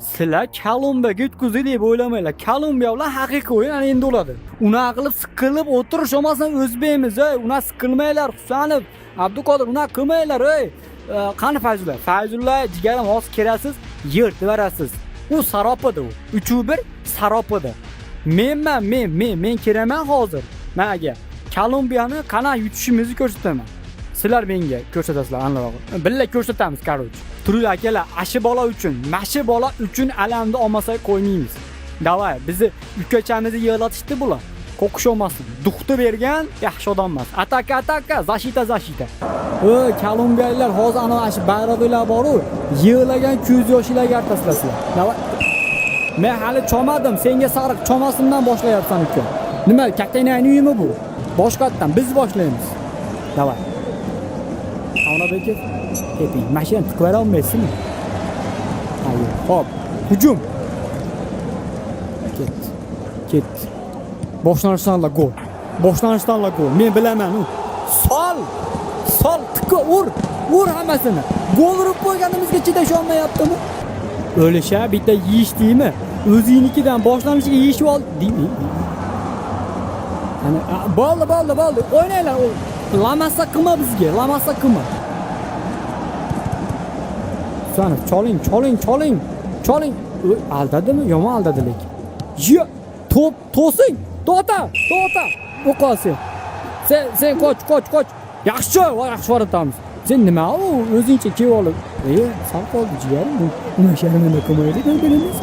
Sizlar Kolumbiyaga yutkazdik deb o'ylamanglar. Kolumbiya bilan haqiqiy o'yin ana endi bo'ladi. Unaqa qilib siqilib o'tirish olmasdan o'zbekmiz, ey. Unaqa siqilmanglar, Husanov, Abduqodir, unaqa qilmanglar, ey. Qani Fayzulla? Fayzulla jigarim hozir kerasiz, yirtib berasiz. U saropida u. 3-1 saropida. Men kiraman hozir. Menga Kolumbiyani qana yutishimizni ko'rsataman. Sizlar menga ko'rsatasizlar anlarog'i. Billa ko'rsatamiz, qarochi. Turli akalar, ashi bola uchun, mashi bola uchun alamni olmasak qo'ymaymiz. Davay, bizni ukachamizni yig'latishdi bular. Qo'qish olmasin. Duxti bergan yaxshi odam emas. Ataka, zashita. Ey, kolumbiyaliklar hozir ana ashi bayroqlar bor-ku, yig'lagan ko'z yoshlarga artasizlar. Davay. Men hali chomadim, senga sariq chomasimdan boshlayapsan uka. Nima, kattangning uyimi bu? Boshqatdan biz boshlaymiz. Davay. Avnobekov, keting. Mashina tiqvara olmaysizmi? Hayır. Hop. Hücum. Ket. Boshlanishdan gol. Men bilaman u. Sol tiqqa ur hammasini. Gol urib qo'yganimizga chidasha olmayaptimi? O'lisha bitta yeyish deymi? O'zingnikidan boshlanishiga yeyishib ol. Ana bo'ldi. O'ynanglar. Lamasa qilma bizga, Husanov, choling. Aldadimi? Yomon aldadi lekin. Top to'sing. To'ta. O'qolsin. Sen qoch. Yaxshi o'rgatamiz. Sen nima u o'zingcha kelib olib. Sal qoldi jigarim. Uni sharmanda qilmaylik, bilamiz.